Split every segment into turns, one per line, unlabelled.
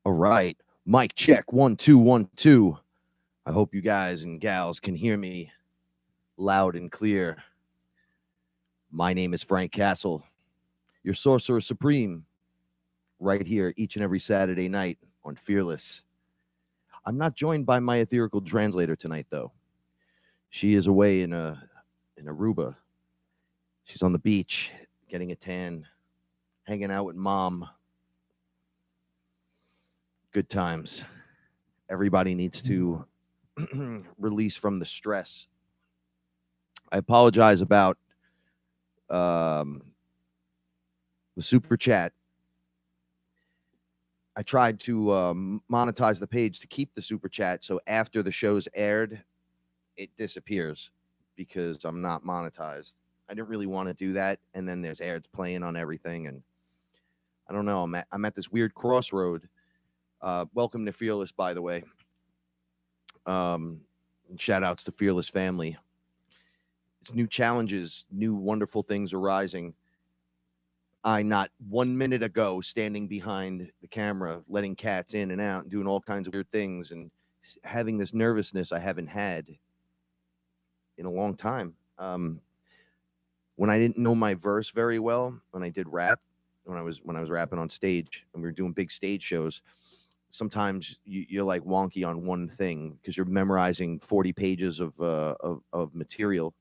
All right. Mic check. 1 2 1 2. I hope you guys and gals can hear me loud and clear. My name is Frank Castle, your sorcerer supreme, right here each and every Saturday night on FearLess. I'm not joined by my ethereal translator tonight, though. She is away in Aruba. She's on the beach, getting a tan, hanging out with mom. Good times. Everybody needs to release from the stress. I apologize about the super chat. I tried to monetize the page to keep the super chat, so after the show's aired, it disappears because I'm not monetized. I didn't really want to do that, and then there's ads playing on everything, and I don't know. I'm at this weird crossroad. Welcome to FearLess, by the way. Shout outs to FearLess family. It's new challenges, new wonderful things arising. I not 1 minute ago standing behind the camera, letting cats in and out, and doing all kinds of weird things, and having this nervousness I haven't had in a long time. When I didn't know my verse very well, when I did rap, when I was rapping on stage, and we were doing big stage shows, sometimes you're like wonky on one thing because you're memorizing 40 pages of material.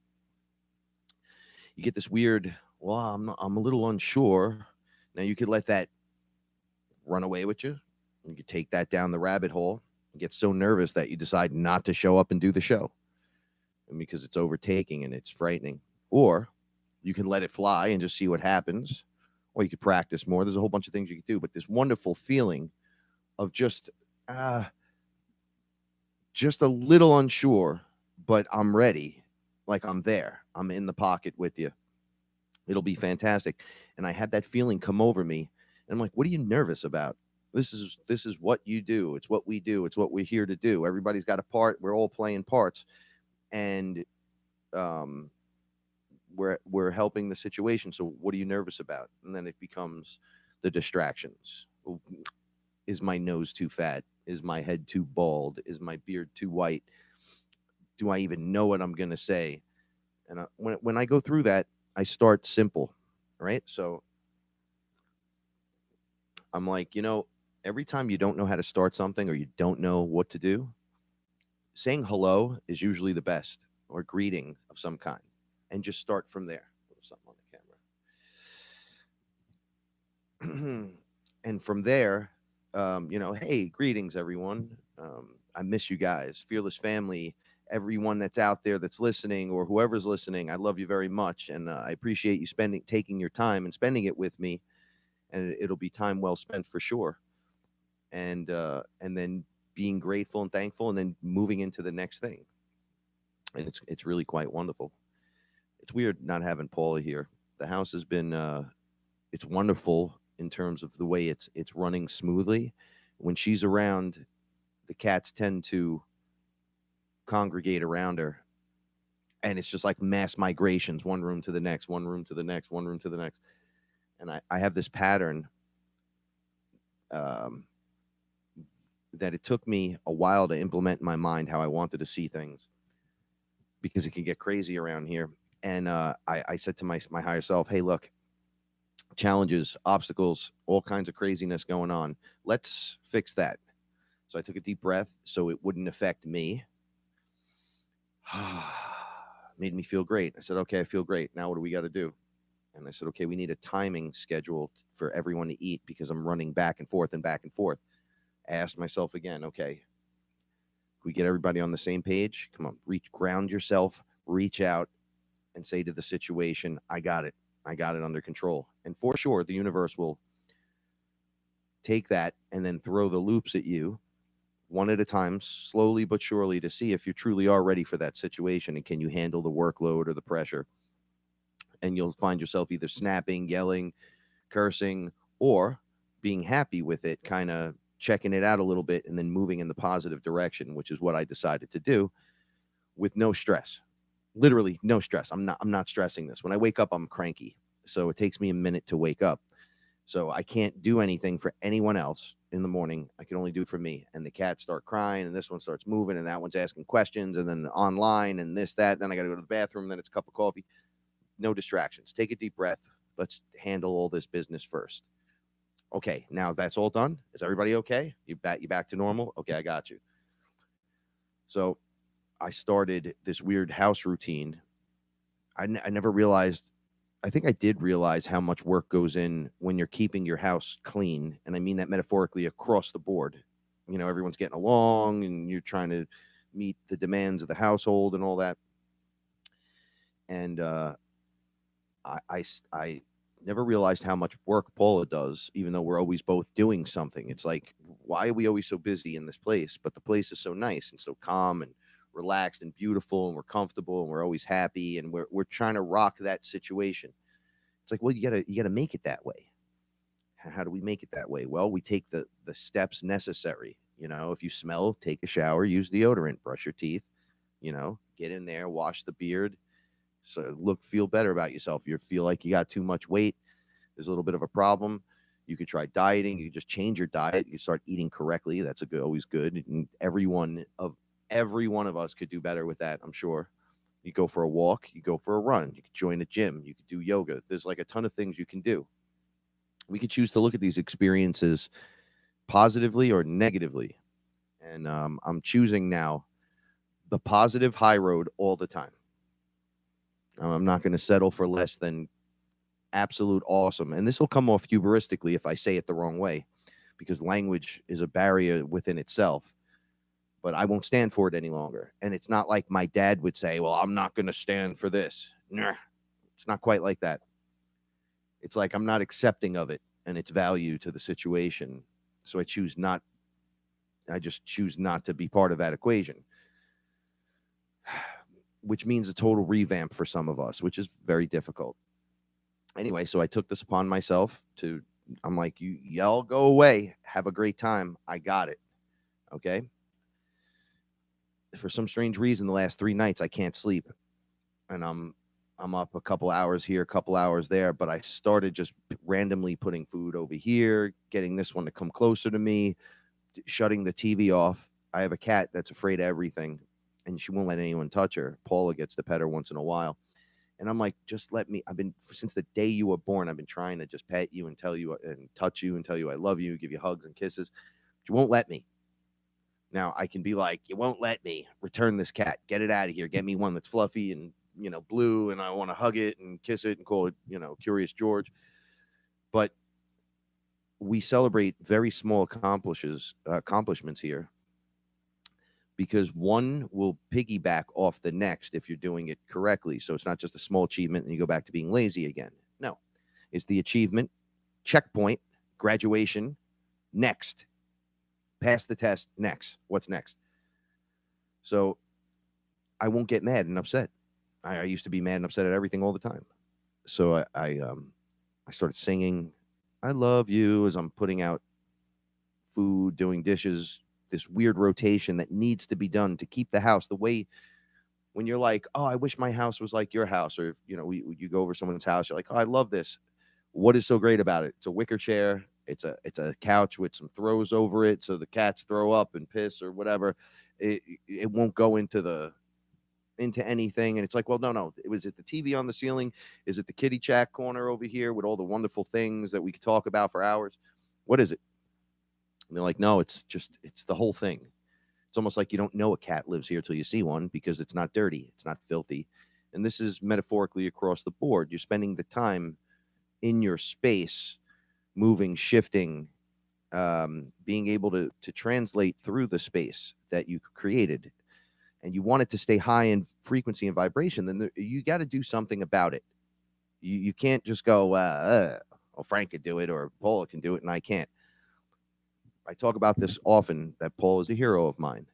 You get this weird, well, I'm a little unsure. Now you could let that run away with you. You could take that down the rabbit hole and get so nervous that you decide not to show up and do the show, and because it's overtaking and it's frightening. Or you can let it fly and just see what happens. Or you could practice more. There's a whole bunch of things you could do, but this wonderful feeling of just a little unsure, but I'm ready. Like I'm there. I'm in the pocket with you. It'll be fantastic. And I had that feeling come over me. And I'm like, what are you nervous about? This is what you do. It's what we do. It's what we're here to do. Everybody's got a part. We're all playing parts. And we're helping the situation. So what are you nervous about? And then it becomes the distractions. Is my nose too fat? Is my head too bald? Is my beard too white? Do I even know what I'm going to say? And when I go through that, I start simple, right? So I'm like, every time you don't know how to start something or you don't know what to do, saying hello is usually the best, or greeting of some kind, and just start from there. Put something on the camera. And from there, hey, greetings, everyone. I miss you guys, FearLess family, everyone that's out there that's listening or whoever's listening. I love you very much, and I appreciate you taking your time and spending it with me. And it'll be time well spent for sure. And then being grateful and thankful, and then moving into the next thing. And it's really quite wonderful. It's weird not having Paula here. The house has been it's wonderful in terms of the way it's running smoothly. When she's around, the cats tend to congregate around her, and it's just like mass migrations, one room to the next, one room to the next, one room to the next. And I have this pattern that it took me a while to implement in my mind how I wanted to see things, because it can get crazy around here. And I said to my higher self, hey, look, challenges, obstacles, all kinds of craziness going on. Let's fix that. So I took a deep breath so it wouldn't affect me. Made me feel great. I said, okay, I feel great. Now what do we got to do? And I said, okay, we need a timing schedule for everyone to eat because I'm running back and forth and back and forth. I asked myself again, okay, can we get everybody on the same page? Come on, ground yourself, reach out and say to the situation, I got it. I got it under control. And for sure, the universe will take that and then throw the loops at you one at a time, slowly but surely, to see if you truly are ready for that situation and can you handle the workload or the pressure. And you'll find yourself either snapping, yelling, cursing, or being happy with it, kind of checking it out a little bit and then moving in the positive direction, which is what I decided to do with no stress. Literally no stress. I'm not stressing this. When I wake up, I'm cranky. So it takes me a minute to wake up. So I can't do anything for anyone else in the morning. I can only do it for me. And the cats start crying, and this one starts moving, and that one's asking questions, and then online, and this, that. Then I got to go to the bathroom, then it's a cup of coffee. No distractions. Take a deep breath. Let's handle all this business first. Okay, now that's all done. Is everybody okay? You back to normal? Okay, I got you. So I started this weird house routine. I never realized. I think I did realize how much work goes in when you're keeping your house clean, and I mean that metaphorically across the board. You know, everyone's getting along, and you're trying to meet the demands of the household and all that. And I never realized how much work Paula does, even though we're always both doing something. It's like, why are we always so busy in this place? But the place is so nice and so calm and relaxed and beautiful, and we're comfortable, and we're always happy, and we're trying to rock that situation. It's like, well, you gotta make it that way. How do we make it that way? Well, we take the steps necessary. You know, if you smell, take a shower, use deodorant, brush your teeth. You know, get in there, wash the beard, so feel better about yourself. You feel like you got too much weight, there's a little bit of a problem, you could try dieting. You just change your diet, you start eating correctly. That's always good. And every one of us could do better with that, I'm sure. You go for a walk, you go for a run, you could join a gym, you could do yoga. There's like a ton of things you can do. We could choose to look at these experiences positively or negatively. And I'm choosing now the positive high road all the time. I'm not going to settle for less than absolute awesome. And this will come off hubristically if I say it the wrong way, because language is a barrier within itself. But I won't stand for it any longer. And it's not like my dad would say, well, I'm not going to stand for this. Nah, it's not quite like that. It's like I'm not accepting of it and its value to the situation. So I just choose not to be part of that equation, which means a total revamp for some of us, which is very difficult. Anyway, so I took this upon myself I'm like, y'all go away. Have a great time. I got it. Okay. For some strange reason, the last 3 nights I can't sleep, and I'm up a couple hours here, a couple hours there. But I started just randomly putting food over here, getting this one to come closer to me, shutting the TV off. I have a cat that's afraid of everything, and she won't let anyone touch her. Paula gets to pet her once in a while. And I'm like, just let me. I've been, since the day you were born, I've been trying to just pet you and tell you and touch you and tell you I love you, give you hugs and kisses. But you won't let me. Now I can be like, you won't let me. Return this cat. Get it out of here. Get me one that's fluffy and, blue, and I want to hug it and kiss it and call it, Curious George. But we celebrate very small accomplishments here, because one will piggyback off the next if you're doing it correctly. So it's not just a small achievement and you go back to being lazy again. No, it's the achievement, checkpoint, graduation, next, pass the test, next. What's next? So I won't get mad and upset. I used to be mad and upset at everything all the time. So I started singing "I love you" as I'm putting out food, doing dishes, this weird rotation that needs to be done to keep the house the way. When you're like, oh, I wish my house was like your house, or you go over someone's house, you're like, oh, I love this. What is so great about it? It's a wicker chair. It's a couch with some throws over it, so the cats throw up and piss or whatever. It won't go into anything. And it's like, well, no. Was it the TV on the ceiling? Is it the kitty chat corner over here with all the wonderful things that we could talk about for hours? What is it? And they're like, no, it's the whole thing. It's almost like you don't know a cat lives here till you see one, because it's not dirty, it's not filthy. And this is metaphorically across the board. You're spending the time in your space, moving, shifting, being able to translate through the space that you created, and you want it to stay high in frequency and vibration. Then you got to do something about it. You can't just go, well, Frank could do it, or Paula can do it, and I can't. I talk about this often, that Paul is a hero of mine.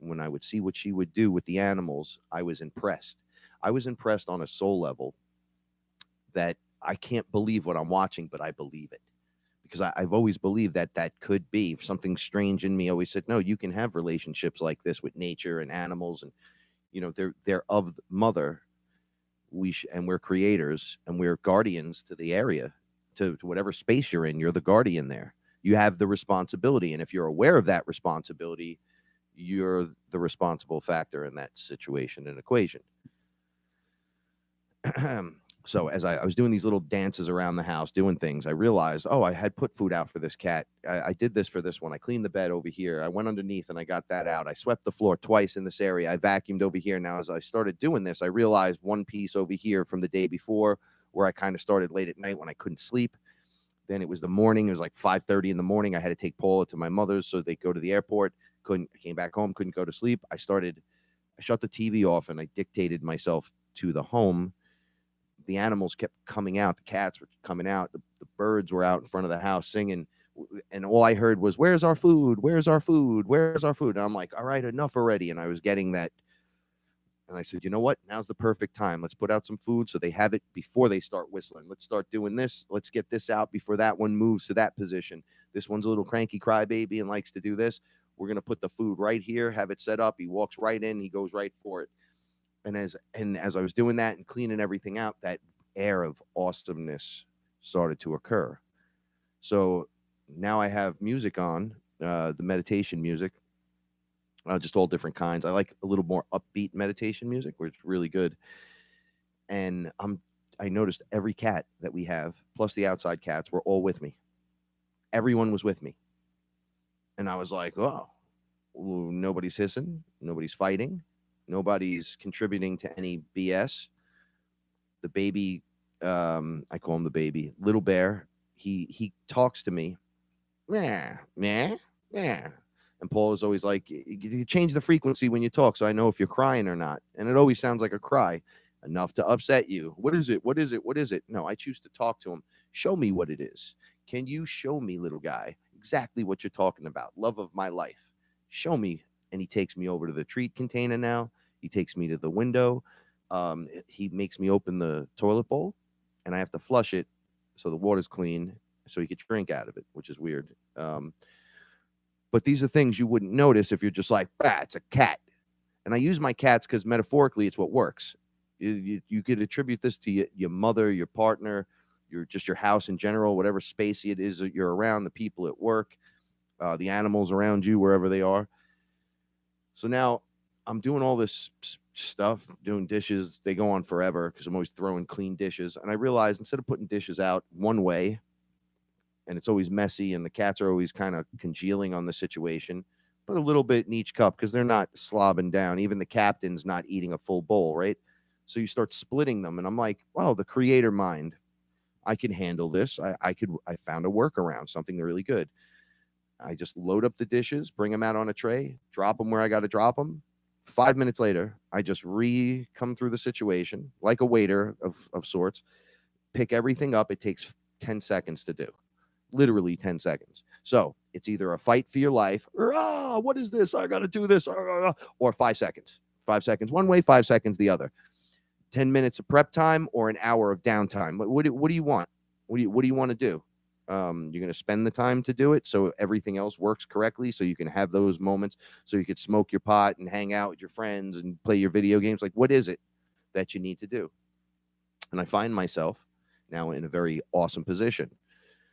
When I would see what she would do with the animals, I was impressed. I was impressed on a soul level that I can't believe what I'm watching, but I believe it. Because I've always believed that could be something. Strange in me always said, no, you can have relationships like this with nature and animals. And, they're of the mother. And we're creators, and we're guardians to the area, to whatever space you're in. You're the guardian there. You have the responsibility. And if you're aware of that responsibility, you're the responsible factor in that situation and equation. So as I was doing these little dances around the house, doing things, I realized, oh, I had put food out for this cat. I did this for this one. I cleaned the bed over here. I went underneath and I got that out. I swept the floor twice in this area. I vacuumed over here. Now, as I started doing this, I realized one piece over here from the day before where I kind of started late at night when I couldn't sleep. Then it was the morning. It was like 5:30 in the morning. I had to take Paula to my mother's so they go to the airport. I came back home, couldn't go to sleep. I shut the TV off and I dictated myself to the home. The animals kept coming out. The cats were coming out. The birds were out in front of the house singing. And all I heard was, where's our food? Where's our food? Where's our food? And I'm like, all right, enough already. And I was getting that. And I said, you know what? Now's the perfect time. Let's put out some food so they have it before they start whistling. Let's start doing this. Let's get this out before that one moves to that position. This one's a little cranky crybaby and likes to do this. We're going to put the food right here, have it set up. He walks right in. He goes right for it. And as I was doing that and cleaning everything out, that air of awesomeness started to occur. So now I have music on, the meditation music, just all different kinds. I like a little more upbeat meditation music, which is really good. And I noticed every cat that we have, plus the outside cats, were all with me. Everyone was with me. And I was like, oh, nobody's hissing, nobody's fighting. Nobody's contributing to any BS. The baby, I call him the baby, little bear. He talks to me, yeah, yeah, yeah. And Paul is always like, you change the frequency when you talk, so I know if you're crying or not. And it always sounds like a cry, enough to upset you. What is it? What is it? What is it? No, I choose to talk to him. Show me what it is. Can you show me, little guy, exactly what you're talking about? Love of my life. Show me. And he takes me over to the treat container now. He takes me to the window. He makes me open the toilet bowl, and I have to flush it so the water's clean so he could drink out of it, which is weird. But these are things you wouldn't notice if you're just like, it's a cat. And I use my cats because metaphorically it's what works. You could attribute this to your mother, your partner, your house in general, whatever space it is that you're around, the people at work, the animals around you, wherever they are. So now I'm doing all this stuff, doing dishes. They go on forever because I'm always throwing clean dishes. And I realized instead of putting dishes out one way, and it's always messy, and the cats are always kind of congealing on the situation, put a little bit in each cup because they're not slobbing down. Even the captain's not eating a full bowl, right? So you start splitting them. And I'm like, well, the creator mind, I can handle this. I found a workaround, something really good. I just load up the dishes, bring them out on a tray, drop them where I got to drop them. 5 minutes later, I just come through the situation like a waiter of sorts, pick everything up. It takes 10 seconds to do, literally 10 seconds. So it's either a fight for your life or, what is this? I got to do this, or 5 seconds. 5 seconds one way, 5 seconds the other. 10 minutes of prep time or an hour of downtime. What do you want? What do you want to do? You're going to spend the time to do it so everything else works correctly, so you can have those moments, so you could smoke your pot and hang out with your friends and play your video games. Like, what is it that you need to do? And I find myself now in a very awesome position.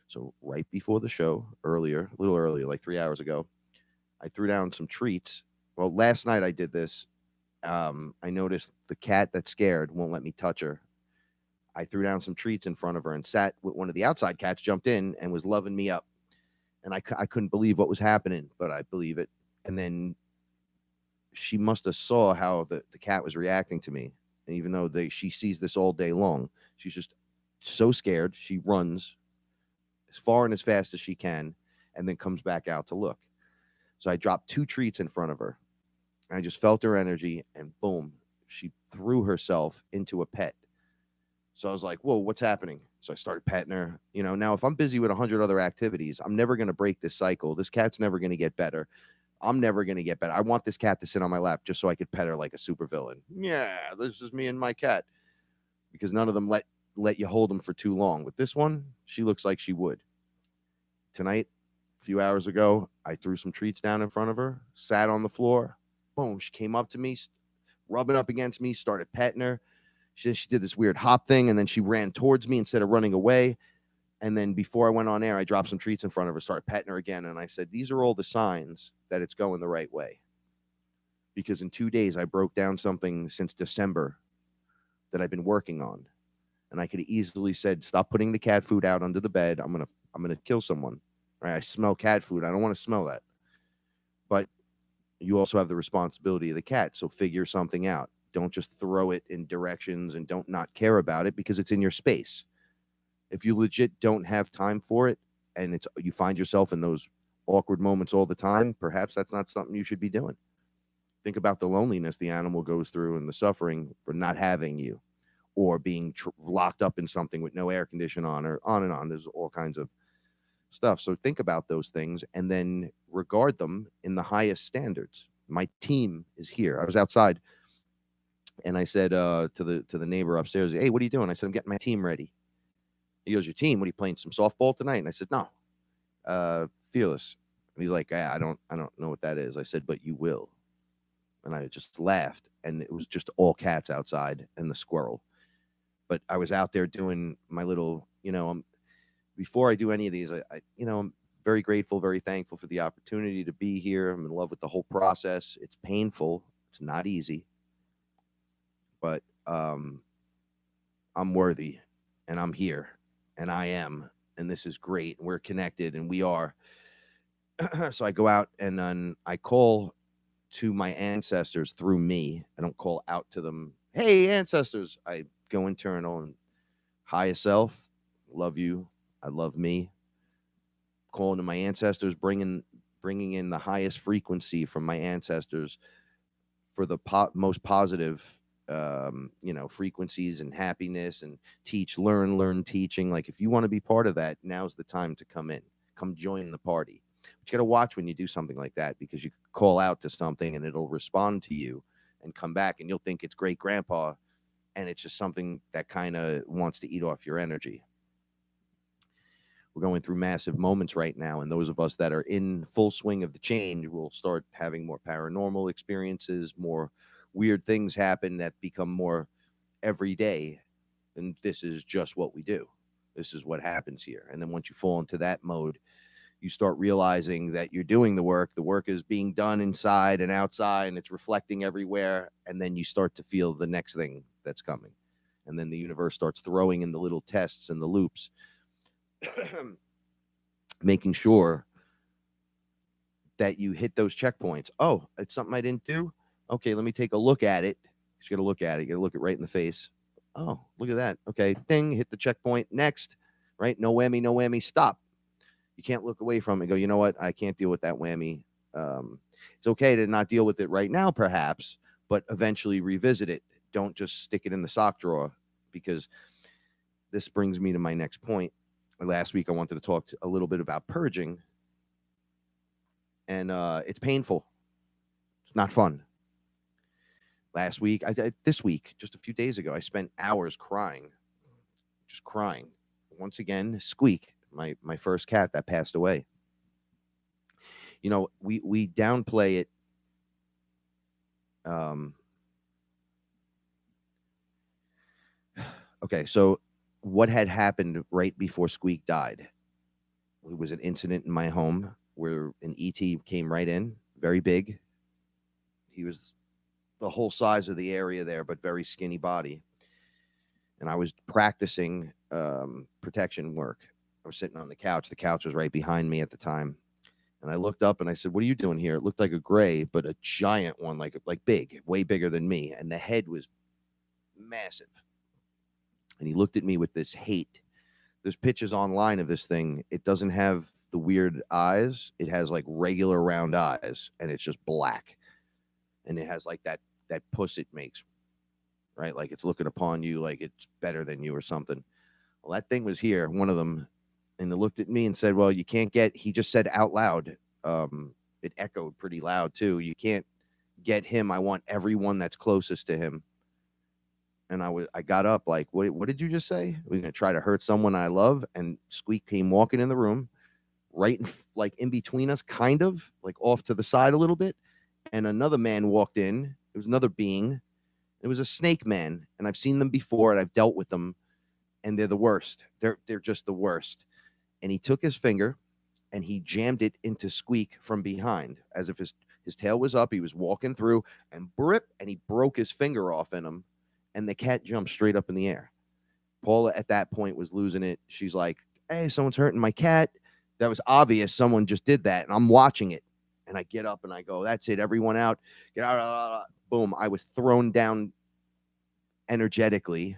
So right before the show, a little earlier, like 3 hours ago, I threw down some treats. Well, last night I did this. I noticed the cat that's scared won't let me touch her. I threw down some treats in front of her and sat with one of the outside cats, jumped in and was loving me up. And I couldn't believe what was happening, but I believe it. And then she must have saw how the cat was reacting to me. And even though she sees this all day long, she's just so scared. She runs as far and as fast as she can and then comes back out to look. So I dropped 2 treats in front of her. I just felt her energy and boom, she threw herself into a pet. So I was like, whoa, what's happening? So I started petting her. Now if I'm busy with 100 other activities, I'm never going to break this cycle. This cat's never going to get better. I'm never going to get better. I want this cat to sit on my lap just so I could pet her like a supervillain. Yeah, this is me and my cat. Because none of them let you hold them for too long. With this one, she looks like she would. Tonight, a few hours ago, I threw some treats down in front of her, sat on the floor. Boom, she came up to me, rubbing up against me, started petting her. She did this weird hop thing, and then she ran towards me instead of running away. And then before I went on air, I dropped some treats in front of her, started petting her again. And I said, these are all the signs that it's going the right way. Because in 2 days, I broke down something since December that I've been working on. And I could have easily said, stop putting the cat food out under the bed. I'm gonna kill someone. Right? I smell cat food. I don't want to smell that. But you also have the responsibility of the cat. So figure something out. Don't just throw it in directions and don't not care about it because it's in your space. If you legit don't have time for it and you find yourself in those awkward moments all the time, perhaps that's not something you should be doing. Think about the loneliness the animal goes through and the suffering for not having you or being locked up in something with no air condition on, or on and on. There's all kinds of stuff. So think about those things and then regard them in the highest standards. My team is here. I was outside and I said to the neighbor upstairs, hey, what are you doing? I said, I'm getting my team ready. He goes, your team? What are you playing, some softball tonight? And I said, no, FearLess. And he's like, I don't know what that is. I said, but you will. And I just laughed, and it was just all cats outside and the squirrel. But I was out there doing my little, before I do any of these, I'm very grateful, very thankful for the opportunity to be here. I'm in love with the whole process. It's painful. It's not easy, but I'm worthy, and I'm here, and I am, and this is great. We're connected, and we are. So I go out and then I call to my ancestors through me. I don't call out to them, hey, ancestors. I go internal and highest self, love you. I love me. Calling to my ancestors, bringing in the highest frequency from my ancestors for the most positive, frequencies and happiness and learn teaching. Like if you want to be part of that, now's the time to come join the party. But you got to watch when you do something like that, because you call out to something and it'll respond to you and come back and you'll think it's great grandpa. And it's just something that kind of wants to eat off your energy. We're going through massive moments right now. And those of us that are in full swing of the change will start having more paranormal experiences, more weird things happen that become more everyday. And this is just what we do. This is what happens here. And then once you fall into that mode, you start realizing that you're doing the work. The work is being done inside and outside, and it's reflecting everywhere. And then you start to feel the next thing that's coming. And then the universe starts throwing in the little tests and the loops, making sure that you hit those checkpoints. Oh, it's something I didn't do? Okay, let me take a look at it. You got to look at it. You got to look it right in the face. Oh, look at that. Okay, ding, hit the checkpoint. Next, right? No whammy, stop. You can't look away from it and go, you know what? I can't deal with that whammy. It's okay to not deal with it right now, perhaps, but eventually revisit it. Don't just stick it in the sock drawer, because this brings me to my next point. Last week, I wanted to talk a little bit about purging, and it's painful. It's not fun. Last week, this week, just a few days ago, I spent hours crying, just crying. Once again, Squeak, my first cat that passed away. We downplay it. Okay, so what had happened right before Squeak died? It was an incident in my home where an ET came right in, very big. He was the whole size of the area there, but very skinny body. And I was practicing protection work. I was sitting on the couch. The couch was right behind me at the time. And I looked up and I said, what are you doing here? It looked like a gray, but a giant one, like big, way bigger than me. And the head was massive. And he looked at me with this hate. There's pictures online of this thing. It doesn't have the weird eyes. It has like regular round eyes, and it's just black. And it has like that puss it makes, right? Like it's looking upon you like it's better than you or something. Well, that thing was here, one of them. And it looked at me and said, well, you can't get, he just said out loud. It echoed pretty loud too. You can't get him. I want everyone that's closest to him. And I got up like, what did you just say? We're going to try to hurt someone I love. And Squeak came walking in the room, right in between us, kind of like off to the side a little bit. And another man walked in. It was another being. It was a snake man. And I've seen them before and I've dealt with them. And they're the worst. They're just the worst. and he took his finger and he jammed it into Squeak from behind, as if his tail was up. He was walking through, and brip, and he broke his finger off in him, and the cat jumped straight up in the air. Paula at that point was losing it. She's like, "Hey, someone's hurting my cat." That was obvious. Someone just did that, and I'm watching it. And I get up and I go, "That's it. Everyone out. Get out." Boom. I was thrown down energetically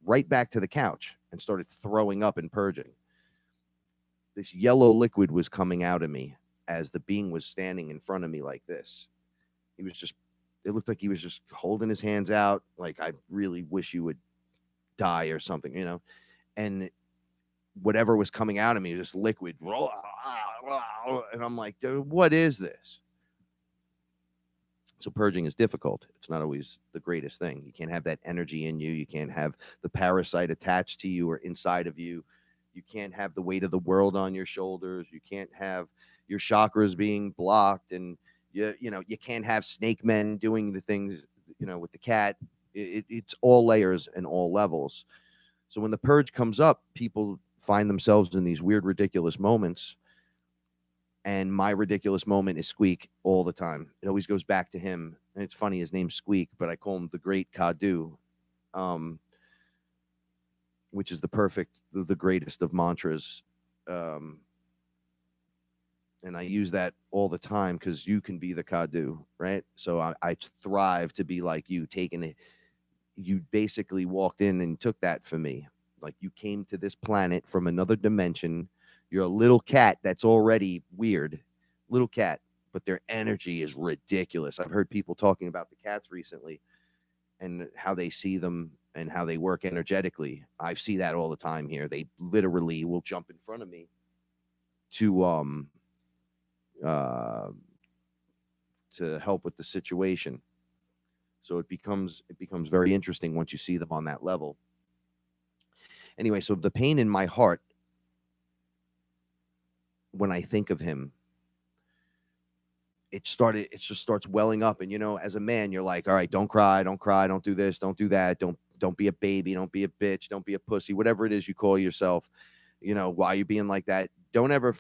right back to the couch and started throwing up and purging. This yellow liquid was coming out of me as the being was standing in front of me like this. He was just, it looked like he was just holding his hands out, like, "I really wish you would die," or something, And whatever was coming out of me, this liquid. And I'm like, "Dude, what is this?" So purging is difficult. It's not always the greatest thing. You can't have that energy in you. You can't have the parasite attached to you or inside of you. You can't have the weight of the world on your shoulders. You can't have your chakras being blocked, and you can't have snake men doing the things with the cat. It's all layers and all levels. So when the purge comes up, people find themselves in these weird, ridiculous moments. And my ridiculous moment is Squeak all the time. It always goes back to him. And it's funny, his name's Squeak, but I call him the Great Kadu, which is the greatest of mantras. And I use that all the time because you can be the Kadu, right? So I thrive to be like you, taking it. You basically walked in and took that for me. Like, you came to this planet from another dimension. You're a little cat that's already weird, little cat, but their energy is ridiculous. I've heard people talking about the cats recently and how they see them and how they work energetically. I see that all the time here. They literally will jump in front of me to uh, help with the situation. So it becomes very interesting once you see them on that level. Anyway, so the pain in my heart when I think of him, it just starts welling up. And as a man, you're like, "All right, don't cry, don't do this, don't do that, don't be a baby, don't be a bitch, don't be a pussy," whatever it is you call yourself. Why you being like that? Don't ever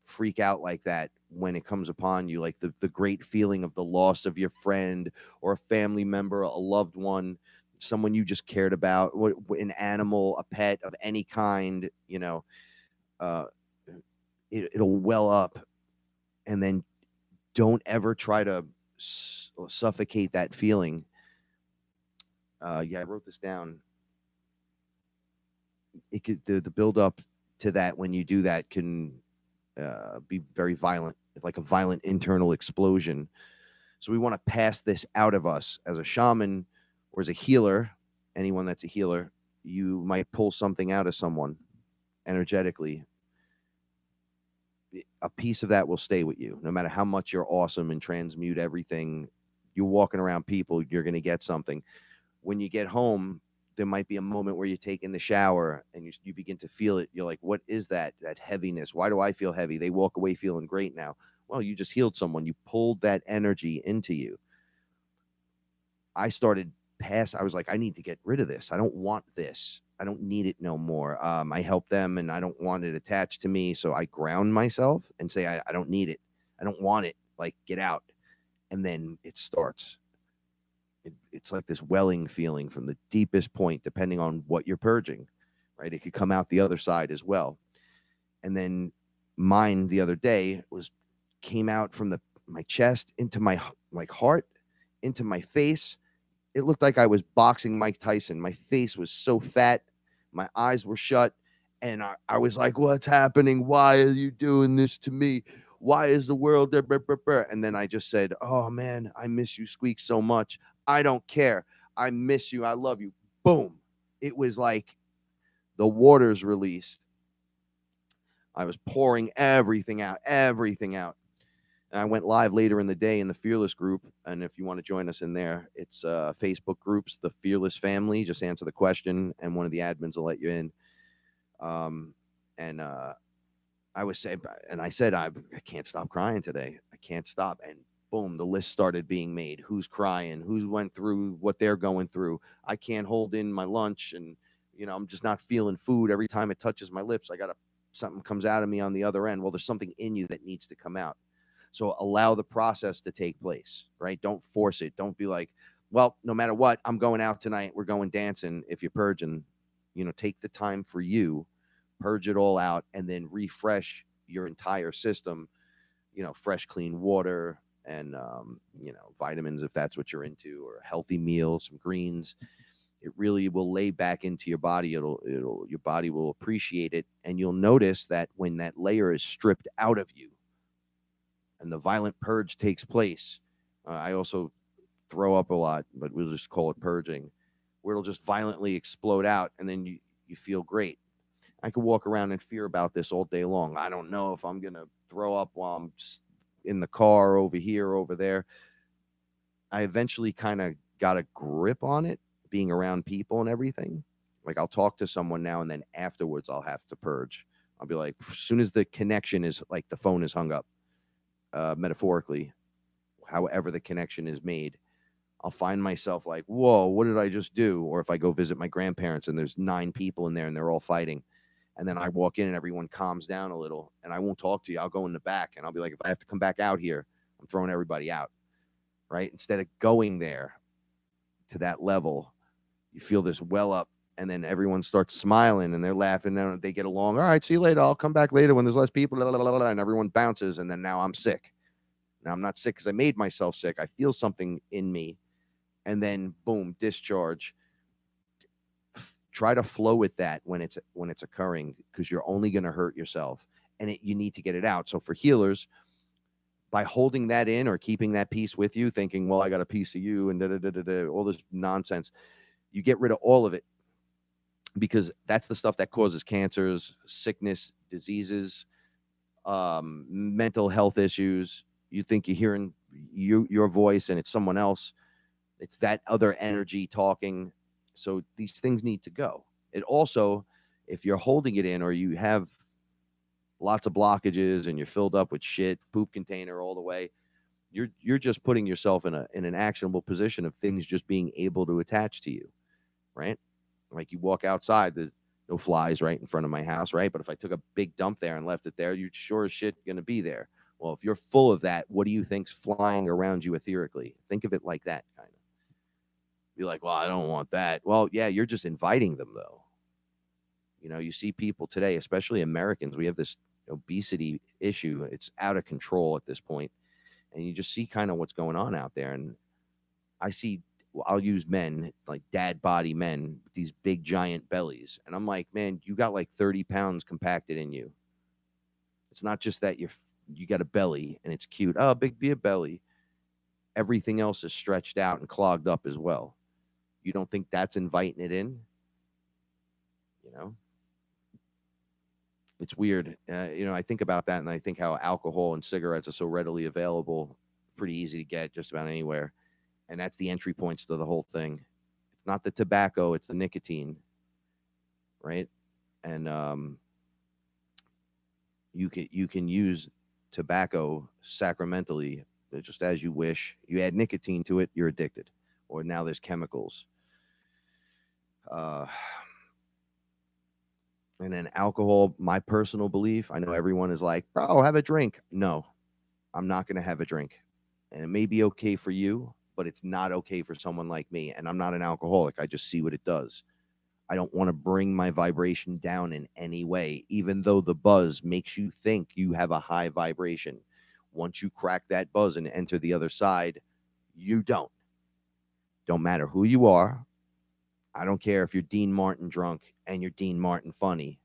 freak out like that when it comes upon you, like the great feeling of the loss of your friend or a family member, a loved one, someone you just cared about, an animal, a pet of any kind. Uh, it'll well up, and then don't ever try to suffocate that feeling. Yeah, I wrote this down. It could the build up to that when you do that can be very violent, like a violent internal explosion. So we want to pass this out of us as a shaman or as a healer. Anyone that's a healer, you might pull something out of someone energetically. A piece of that will stay with you, no matter how much you're awesome and transmute everything. You're walking around people, you're going to get something. When you get home, there might be a moment where you take in the shower and you begin to feel it. You're like, "What is that heaviness? Why do I feel heavy?" They walk away feeling great now. Well, you just healed someone. You pulled that energy into you. I was like, "I need to get rid of this. I don't want this. I don't need it no more." I help them and I don't want it attached to me. So I ground myself and say, I don't need it. I don't want it. Like, get out. And then it starts. It's like this welling feeling from the deepest point, depending on what you're purging, right? It could come out the other side as well. And then mine the other day came out from my chest into my heart, into my face. It looked like I was boxing Mike Tyson. My face was so fat. My eyes were shut. And I was like, "What's happening? Why are you doing this to me? Why is the world there?" And then I just said, "Oh, man, I miss you, Squeak, so much. I don't care. I miss you. I love you." Boom. It was like the waters released. I was pouring everything out, everything out. And I went live later in the day in the FearLess group. And if you want to join us in there, it's Facebook groups, the FearLess family. Just answer the question and one of the admins will let you in. And I said, I can't stop crying today. I can't stop. And boom, the list started being made. Who's crying? Who went through what they're going through? I can't hold in my lunch. And, I'm just not feeling food. Every time it touches my lips, something comes out of me on the other end. Well, there's something in you that needs to come out. So allow the process to take place, right? Don't force it. Don't be like, well, no matter what, I'm going out tonight. We're going dancing. If you're purging, take the time for you, purge it all out, and then refresh your entire system, fresh, clean water and, vitamins, if that's what you're into, or a healthy meal, some greens. It really will lay back into your body. Your body will appreciate it. And you'll notice that when that layer is stripped out of you and the violent purge takes place, I also throw up a lot, but we'll just call it purging, where it'll just violently explode out. And then you feel great. I could walk around and fear about this all day long. I don't know if I'm going to throw up while I'm just in the car over here, over there. I eventually kind of got a grip on it, being around people and everything. Like, I'll talk to someone now, and then afterwards I'll have to purge. I'll be like, as soon as the connection is, like, the phone is hung up, metaphorically, however the connection is made, I'll find myself like, whoa, what did I just do? Or if I go visit my grandparents and there's 9 people in there and they're all fighting, and then I walk in and everyone calms down a little, and I won't talk to you. I'll go in the back and I'll be like, if I have to come back out here, I'm throwing everybody out, right? Instead of going there to that level, you feel this well up, and then everyone starts smiling and they're laughing and they get along. All right, see you later. I'll come back later when there's less people, and everyone bounces. And then now I'm sick. Now I'm not sick because I made myself sick. I feel something in me, and then boom, discharge. Try to flow with that when it's occurring, because you're only going to hurt yourself, and you need to get it out. So for healers, by holding that in or keeping that piece with you, thinking, well, I got a piece of you and all this nonsense, you get rid of all of it, because that's the stuff that causes cancers, sickness, diseases, mental health issues. You think you're hearing your voice and it's someone else. It's that other energy talking. So these things need to go. It also, if you're holding it in, or you have lots of blockages and you're filled up with shit, poop container all the way, you're just putting yourself in an actionable position of things just being able to attach to you, right? Like, you walk outside, there's no flies right in front of my house, right? But if I took a big dump there and left it there, you're sure as shit going to be there. Well, if you're full of that, what do you think's flying around you etherically? Think of it like that, kind of. Be like, well, I don't want that. Well, yeah, you're just inviting them, though. You see people today, especially Americans, we have this obesity issue. It's out of control at this point. And you just see kind of what's going on out there. And I'll use men, like dad body men with these big giant bellies. And I'm like, man, you got like 30 pounds compacted in you. It's not just that you got a belly and it's cute. Oh, be a belly. Everything else is stretched out and clogged up as well. You don't think that's inviting it in? It's weird. I think about that, and I think how alcohol and cigarettes are so readily available, pretty easy to get just about anywhere. And that's the entry points to the whole thing. It's not the tobacco, it's the nicotine, right? And you can use tobacco sacramentally, just as you wish. You add nicotine to it, you're addicted. Or now there's chemicals. And then alcohol, my personal belief, I know everyone is like, bro, have a drink. No, I'm not going to have a drink. And it may be okay for you, but it's not okay for someone like me. And I'm not an alcoholic. I just see what it does. I don't want to bring my vibration down in any way, even though the buzz makes you think you have a high vibration. Once you crack that buzz and enter the other side, you don't. Don't matter who you are. I don't care if you're Dean Martin drunk and you're Dean Martin funny.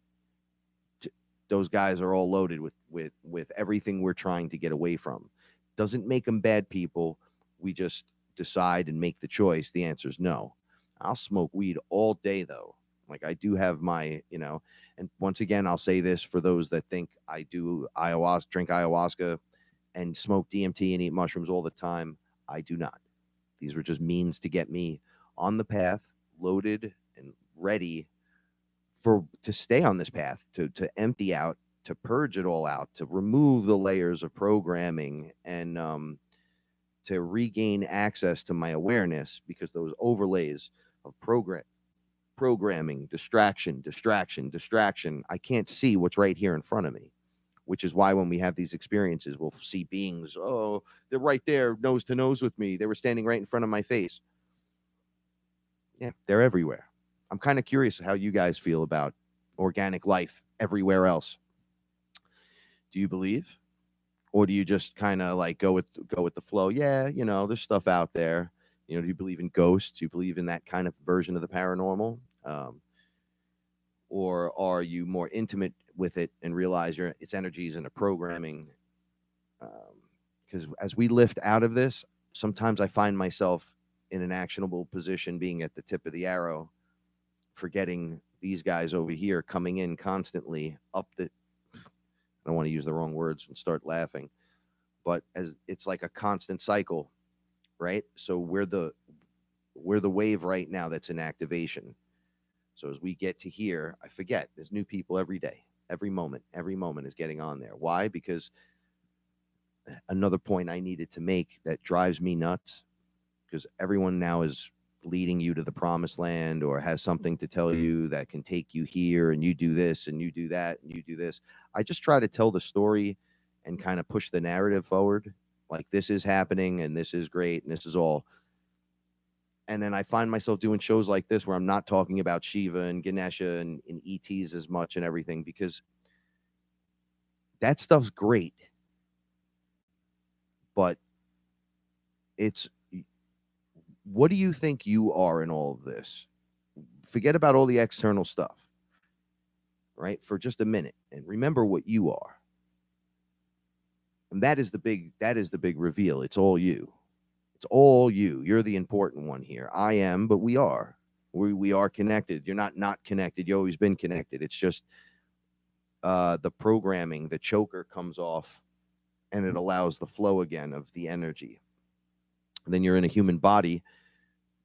Those guys are all loaded with everything we're trying to get away from. Doesn't make them bad people. We just decide and make the choice. The answer is no. I'll smoke weed all day, though. Like, I do have my, and once again, I'll say this for those that think I do drink ayahuasca and smoke DMT and eat mushrooms all the time. I do not. These were just means to get me on the path, loaded and ready to stay on this path, to empty out, to purge it all out, to remove the layers of programming, and to regain access to my awareness, because those overlays of Programming, distraction, distraction, distraction. I can't see what's right here in front of me, which is why when we have these experiences, we'll see beings. Oh, they're right there, nose to nose with me. They were standing right in front of my face. Yeah, they're everywhere. I'm kind of curious how you guys feel about organic life everywhere else. Do you believe, or do you just kind of like go with the flow? Yeah, there's stuff out there. Do you believe in ghosts? Do you believe in that kind of version of the paranormal? Or are you more intimate with it and realize its energies and a programming? Because as we lift out of this, sometimes I find myself in an actionable position, being at the tip of the arrow, forgetting these guys over here coming in constantly up the. I don't want to use the wrong words and start laughing, but as it's like a constant cycle, right? So we're the wave right now that's in activation. So as we get to here, I forget there's new people every day, every moment is getting on there. Why? Because another point I needed to make that drives me nuts, because everyone now is leading you to the promised land or has something to tell you that can take you here, and you do this and you do that and you do this. I just try to tell the story and kind of push the narrative forward. Like, this is happening and this is great and this is all. And then I find myself doing shows like this where I'm not talking about Shiva and Ganesha and ETs as much and everything, because that stuff's great. But it's, what do you think you are in all of this? Forget about all the external stuff, right? For just a minute, and remember what you are. And that is the big reveal. It's all you. It's all you. You're the important one here. I am, but we are. We are connected. You're not connected. You've always been connected. It's just the programming, the choker comes off, and it allows the flow again of the energy. And then you're in a human body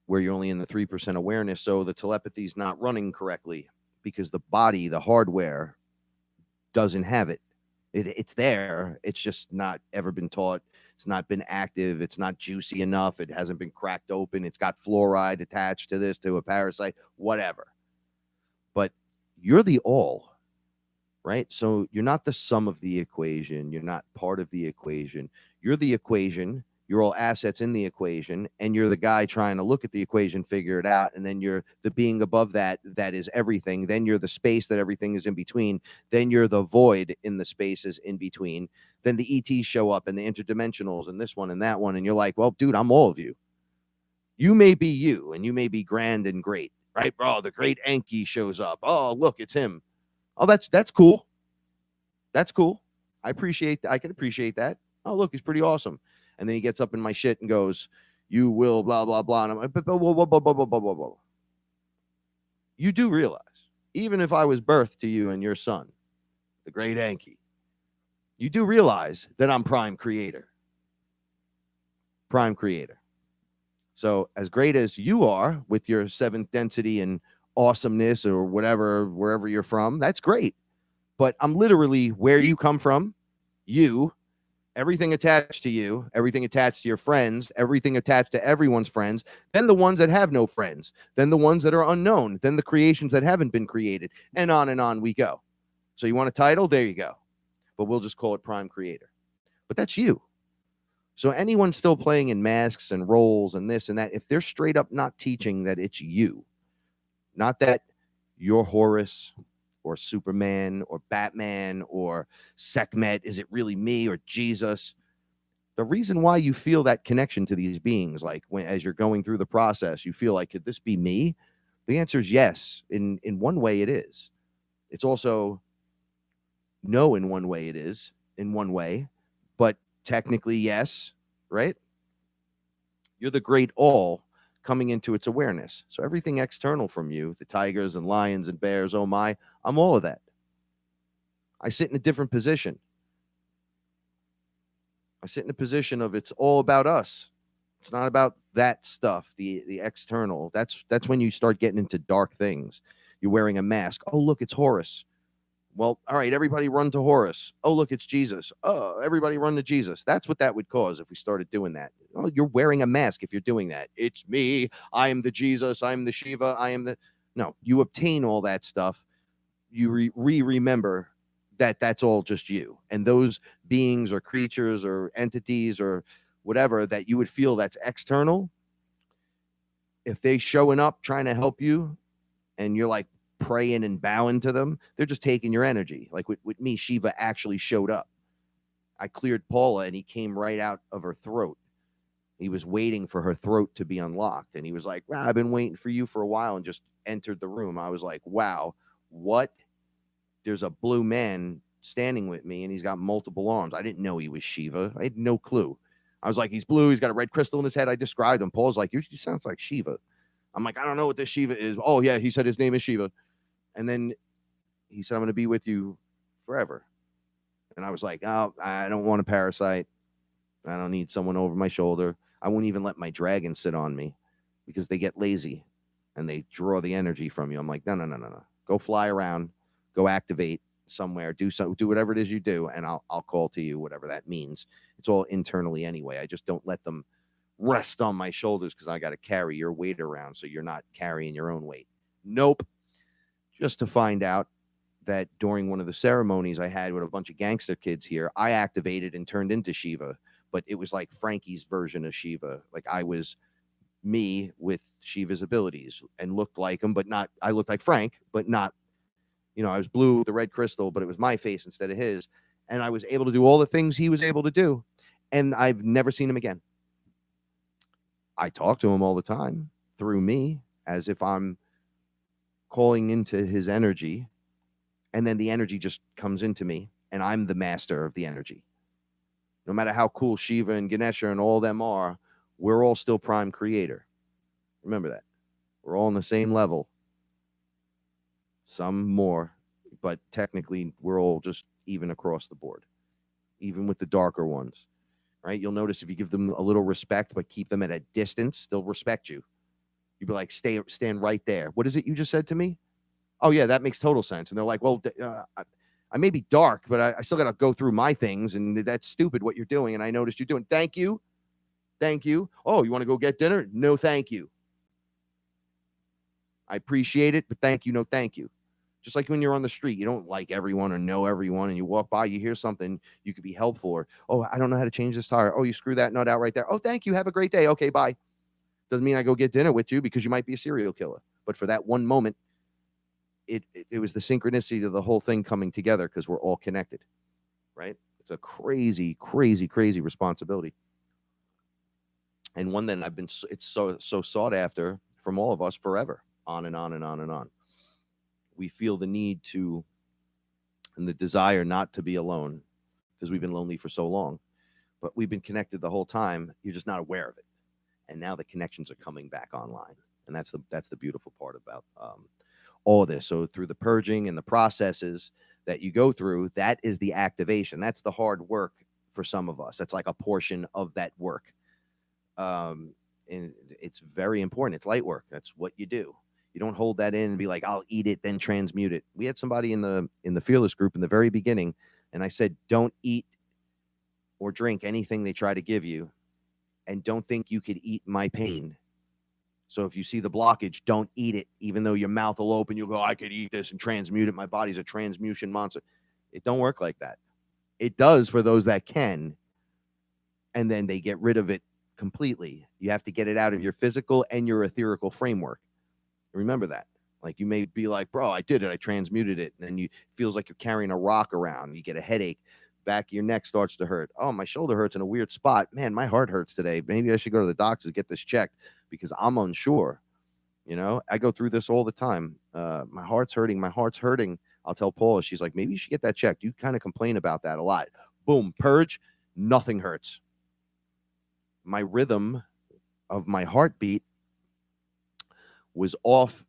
where you're only in the 3% awareness, so the telepathy is not running correctly because the body, the hardware, doesn't have it. It's there. It's just not ever been taught. It's not been active. It's not juicy enough. It hasn't been cracked open. It's got fluoride attached to this, to a parasite, whatever. But you're the all, right? So you're not the sum of the equation. You're not part of the equation. You're the equation. You're all assets in the equation, and you're the guy trying to look at the equation, figure it out, and then you're the being above that is everything. Then you're the space that everything is in between. Then you're the void in the spaces in between. Then the ETs show up and the interdimensionals and this one and that one, and you're like, well, dude, I'm all of you. You may be you, and you may be grand and great, right? Oh, the great Enki shows up. Oh, look, it's him. Oh, that's cool. That's cool. I can appreciate that. Oh, look, he's pretty awesome. And then he gets up in my shit and goes, you will blah, blah, blah. And I'm like, whoa. You do realize, even if I was birthed to you and your son, the great Enki, you do realize that I'm prime creator. Prime creator. So as great as you are with your seventh density and awesomeness or whatever, wherever you're from, that's great. But I'm literally where you come from, you, everything attached to you, everything attached to your friends, everything attached to everyone's friends, then the ones that have no friends, then the ones that are unknown, then the creations that haven't been created, and on we go. So you want a title? There you go. But we'll just call it Prime Creator. But that's you. So anyone still playing in masks and roles and this and that, if they're straight up not teaching that it's you, not that you're Horus or Superman or Batman or Sekhmet, is it really me or Jesus? The reason why you feel that connection to these beings, like as you're going through the process, you feel like, could this be me? The answer is yes. In one way it is. It's also no, in one way it is, in one way, but technically yes, right? You're the great all coming into its awareness. So everything external from you, the tigers and lions and bears, oh my, I'm all of that. I sit in a different position. I sit in a position of, it's all about us. It's not about that stuff, the external. That's when you start getting into dark things. You're wearing a mask. Oh, look, it's Horus. Well, all right, everybody run to Horus. Oh, look, it's Jesus. Oh, everybody run to Jesus. That's what that would cause if we started doing that. Oh, you're wearing a mask if you're doing that. It's me. I am the Jesus. I am the Shiva. I am the... No, you obtain all that stuff. You remember that that's all just you. And those beings or creatures or entities or whatever that you would feel that's external, if they showing up trying to help you and you're like praying and bowing to them, they're just taking your energy. Like with me, Shiva actually showed up. I cleared Paula and he came right out of her throat. He was waiting for her throat to be unlocked. And he was like, wow, I've been waiting for you for a while, and just entered the room. I was like, wow, what? There's a blue man standing with me and he's got multiple arms. I didn't know he was Shiva. I had no clue. I was like, he's blue. He's got a red crystal in his head. I described him. Paul's like, he sounds like Shiva. I'm like, I don't know what this Shiva is. Oh, yeah. He said his name is Shiva. And then he said, I'm going to be with you forever. And I was like, oh, I don't want a parasite. I don't need someone over my shoulder. I won't even let my dragon sit on me because they get lazy and they draw the energy from you. I'm like, no. Go fly around, go activate somewhere, do whatever it is you do, and I'll call to you, whatever that means. It's all internally anyway. I just don't let them rest on my shoulders because I got to carry your weight around, so you're not carrying your own weight. Nope. Just to find out that during one of the ceremonies I had with a bunch of gangster kids here, I activated and turned into Shiva, but it was like Frankie's version of Shiva. Like I was me with Shiva's abilities and looked like him, but not, I looked like Frank, but not, I was blue with the red crystal, but it was my face instead of his. And I was able to do all the things he was able to do. And I've never seen him again. I talk to him all the time through me as if I'm calling into his energy. And then the energy just comes into me and I'm the master of the energy. No matter how cool Shiva and Ganesha and all them are, we're all still prime creator. Remember that. We're all on the same level. Some more, but technically we're all just even across the board, even with the darker ones, right? You'll notice if you give them a little respect, but keep them at a distance, they'll respect you. You'd be like, stand right there. What is it you just said to me? Oh, yeah, that makes total sense. And they're like, well, I may be dark, but I still got to go through my things. And that's stupid what you're doing. And I noticed you're doing. Thank you. Thank you. Oh, you want to go get dinner? No, thank you. I appreciate it, but thank you. No, thank you. Just like when you're on the street, you don't like everyone or know everyone, and you walk by, you hear something, you could be helpful. Or, oh, I don't know how to change this tire. Oh, you screw that nut out right there. Oh, thank you. Have a great day. Okay, bye. Doesn't mean I go get dinner with you because you might be a serial killer. But for that one moment, it was the synchronicity of the whole thing coming together because we're all connected, right? It's a crazy, crazy, crazy responsibility. And one that it's so sought after from all of us forever, on and on and on and on. We feel the need to and the desire not to be alone because we've been lonely for so long, but we've been connected the whole time. You're just not aware of it. And now the connections are coming back online. And that's the beautiful part about all of this. So through the purging and the processes that you go through, that is the activation. That's the hard work for some of us. That's like a portion of that work. And it's very important. It's light work. That's what you do. You don't hold that in and be like, I'll eat it, then transmute it. We had somebody in the FearLess group in the very beginning, and I said, don't eat or drink anything they try to give you, and don't think you could eat my pain. So if you see the blockage, don't eat it, even though your mouth will open. You'll go, I could eat this and transmute it. My body's a transmutation monster. It don't work like that. It does for those that can, and then they get rid of it completely. You have to get it out of your physical and your etherical framework. Remember that. Like you may be like, bro, I did it. I transmuted it. And then you feels like you're carrying a rock around. You get a headache. Back of your neck starts to hurt. Oh, my shoulder hurts in a weird spot. Man, my heart hurts today. Maybe I should go to the doctor to get this checked because I'm unsure. I go through this all the time. My heart's hurting. My heart's hurting. I'll tell Paula. She's like, maybe you should get that checked. You kind of complain about that a lot. Boom, purge. Nothing hurts. My rhythm of my heartbeat was off,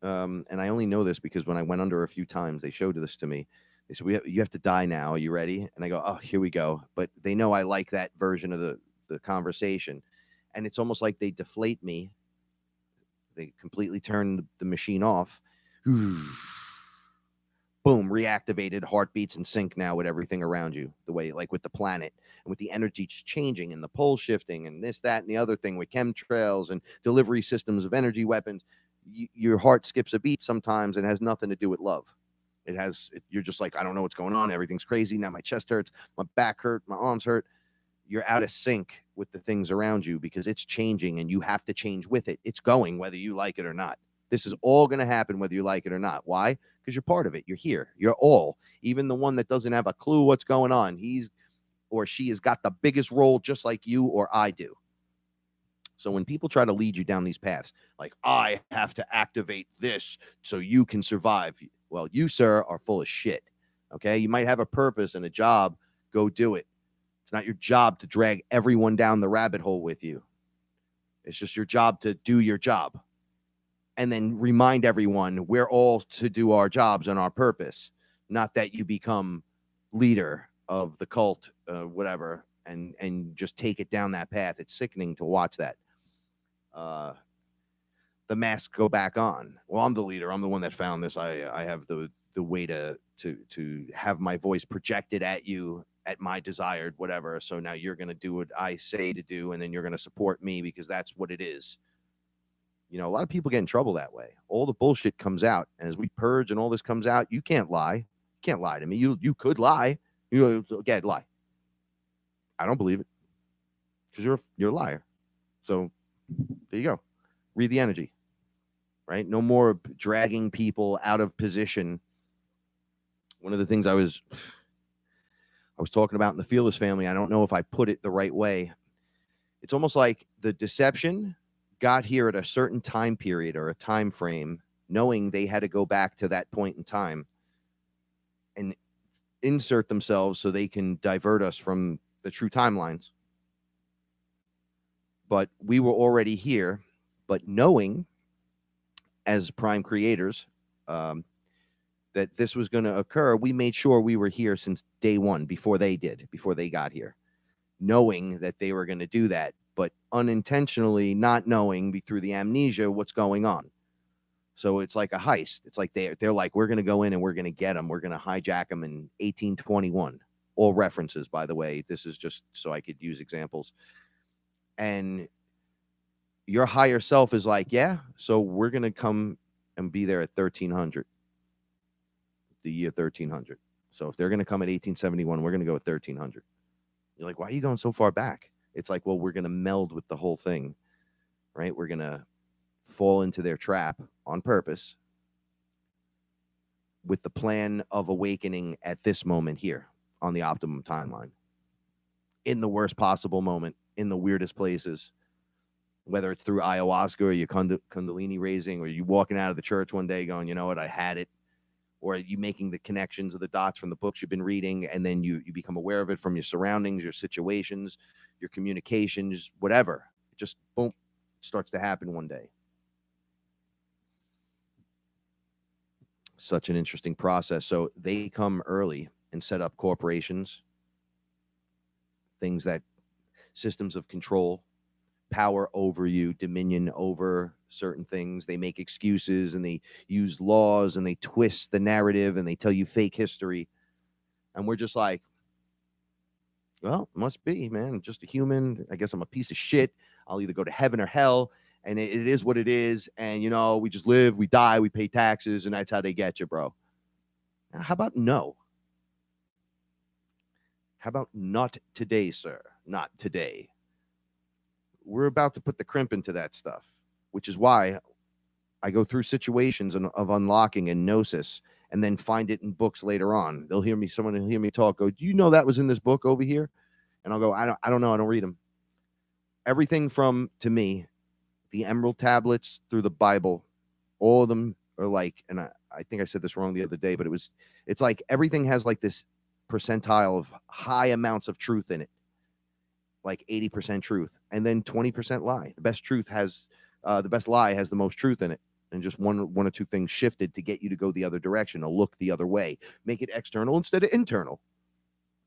and I only know this because when I went under a few times, they showed this to me. They said, you have to die now. Are you ready? And I go, oh, here we go. But they know I like that version of the conversation. And it's almost like they deflate me. They completely turn the machine off. Boom, reactivated, heartbeats in sync now with everything around you, the way, like with the planet and with the energy changing and the pole shifting and this, that, and the other thing with chemtrails and delivery systems of energy weapons. your heart skips a beat sometimes, and it has nothing to do with love. You're just like, I don't know what's going on. Everything's crazy. Now my chest hurts, my back hurt, my arms hurt. You're out of sync with the things around you because it's changing and you have to change with it. It's going whether you like it or not. This is all going to happen whether you like it or not. Why? Because you're part of it. You're here. You're all. Even the one that doesn't have a clue what's going on, he's or she has got the biggest role just like you or I do. So when people try to lead you down these paths, like, I have to activate this so you can survive. Well, you, sir, are full of shit. Okay. You might have a purpose and a job. Go do it. It's not your job to drag everyone down the rabbit hole with you. It's just your job to do your job. And then remind everyone we're all to do our jobs and our purpose, not that you become leader of the cult, whatever, and just take it down that path. It's sickening to watch that. The masks go back on. Well, I'm the leader. I'm the one that found this. I have the way to have my voice projected at you at my desired whatever. So now you're going to do what I say to do, and then you're going to support me because that's what it is. You know, a lot of people get in trouble that way. All the bullshit comes out, and as we purge and all this comes out, you can't lie. You can't lie to me. You could lie. You again lie. I don't believe it because you're a liar. So there you go. Read the energy, right? No more dragging people out of position. One of the things I was talking about in the FearLess family, I don't know if I put it the right way. It's almost like the deception got here at a certain time period or a time frame, knowing they had to go back to that point in time and insert themselves so they can divert us from the true timelines. But we were already here, but knowing as prime creators that this was going to occur, we made sure we were here since day one, before they got here, knowing that they were going to do that, but unintentionally not knowing through the amnesia what's going on. So it's like a heist. It's like they're like, we're going to go in and we're going to get them. We're going to hijack them in 1821. All references, by the way. This is just so I could use examples. And your higher self is like, yeah, so we're going to come and be there at 1300, the year 1300. So if they're going to come at 1871, we're going to go at 1300. You're like, why are you going so far back? It's like, well, we're going to meld with the whole thing, right? We're going to fall into their trap on purpose with the plan of awakening at this moment here on the Optimum Timeline, in the worst possible moment, in the weirdest places, whether it's through ayahuasca or your kundalini raising, or you walking out of the church one day going, you know what, I had it, or you making the connections of the dots from the books you've been reading, and then you become aware of it from your surroundings, your situations, your communications, whatever. It just, boom, starts to happen one day. Such an interesting process. So they come early and set up corporations, things that systems of control, power over you, dominion over certain things. They make excuses and they use laws and they twist the narrative and they tell you fake history. And we're just like, well, must be, man. I'm just a human. I guess I'm a piece of shit. I'll either go to heaven or hell. And it is what it is. And, you know, we just live, we die, we pay taxes, and that's how they get you, bro. Now, how about no? How about not today, sir? Not today. We're about to put the crimp into that stuff, which is why I go through situations of unlocking and gnosis and then find it in books later on. Someone will hear me talk, go, do you know that was in this book over here? And I'll go, I don't know. I don't read them. Everything from, to me, the Emerald Tablets through the Bible, all of them are like, and I think I said this wrong the other day, but it's like everything has like this percentile of high amounts of truth in it, like 80% truth, and then 20% lie. The best lie has the most truth in it, and just one or two things shifted to get you to go the other direction, or look the other way, make it external instead of internal.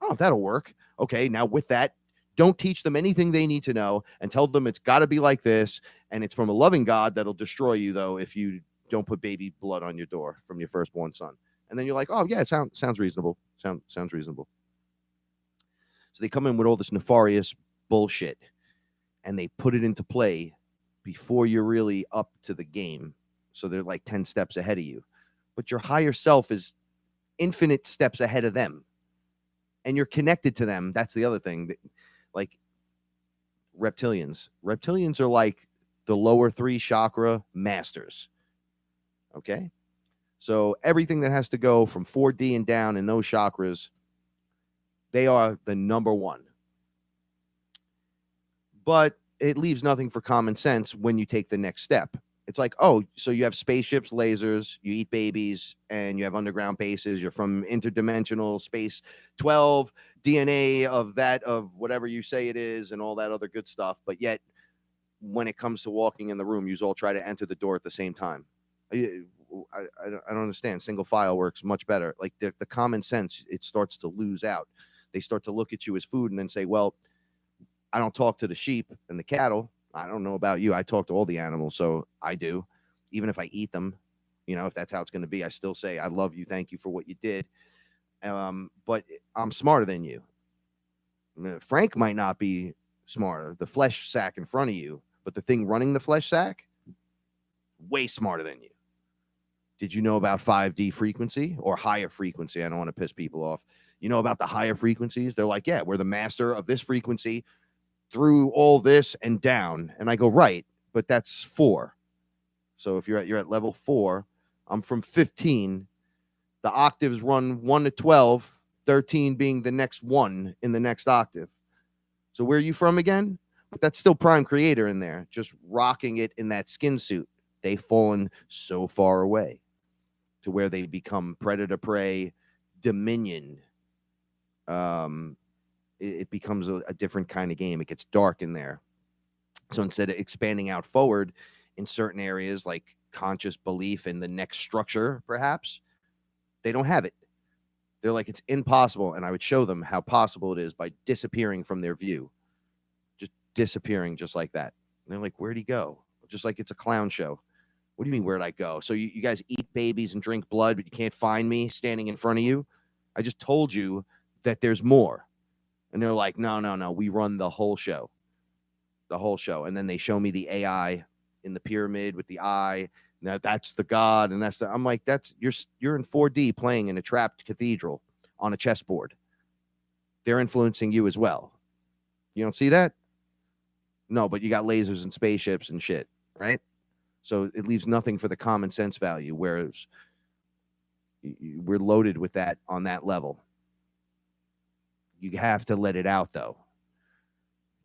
Oh, that'll work. Okay, now with that, don't teach them anything they need to know and tell them it's got to be like this. And it's from a loving God that'll destroy you, though, if you don't put baby blood on your door from your firstborn son. And then you're like, oh, yeah, it sounds reasonable. Sounds reasonable. So they come in with all this nefarious bullshit and they put it into play before you're really up to the game. So they're like 10 steps ahead of you. But your higher self is infinite steps ahead of them. And you're connected to them. That's the other thing. Like reptilians. Reptilians are like the lower 3 chakra masters. Okay? So everything that has to go from 4D and down in those chakras, they are the number one. But it leaves nothing for common sense when you take the next step. It's like, oh, so you have spaceships, lasers, you eat babies, and you have underground bases. You're from interdimensional space 12, DNA of that, of whatever you say it is, and all that other good stuff. But yet, when it comes to walking in the room, you all try to enter the door at the same time. I don't understand. Single file works much better. Like the common sense, it starts to lose out. They start to look at you as food and then say, well, I don't talk to the sheep and the cattle. I don't know about you. I talk to all the animals, so I do. Even if I eat them, if that's how it's going to be, I still say, I love you. Thank you for what you did. But I'm smarter than you. Frank might not be smarter. The flesh sack in front of you, but the thing running the flesh sack, way smarter than you. Did you know about 5D frequency or higher frequency? I don't want to piss people off. You know about the higher frequencies? They're like, yeah, we're the master of this frequency through all this and down. And I go, right, but that's 4. So if you're at level 4, I'm from 15. The octaves run 1 to 12, 13 being the next one in the next octave. So where are you from again? But that's still Prime Creator in there, just rocking it in that skin suit. They've fallen so far away to where they become predator prey, dominion. It becomes a different kind of game. It gets dark in there. So instead of expanding out forward in certain areas like conscious belief in the next structure, perhaps, they don't have it. They're like, it's impossible. And I would show them how possible it is by disappearing from their view. Just disappearing just like that. And they're like, where'd he go? Just like it's a clown show. What do you mean, where'd I go? So you guys eat babies and drink blood, but you can't find me standing in front of you? I just told you that there's more. And they're like, no, we run the whole show. The whole show. And then they show me the AI in the pyramid with the eye. Now that's the god, and I'm like, you're in 4D playing in a trapped cathedral on a chessboard. They're influencing you as well. You don't see that? No, but you got lasers and spaceships and shit, right? So it leaves nothing for the common sense value, whereas we're loaded with that on that level. You have to let it out, though.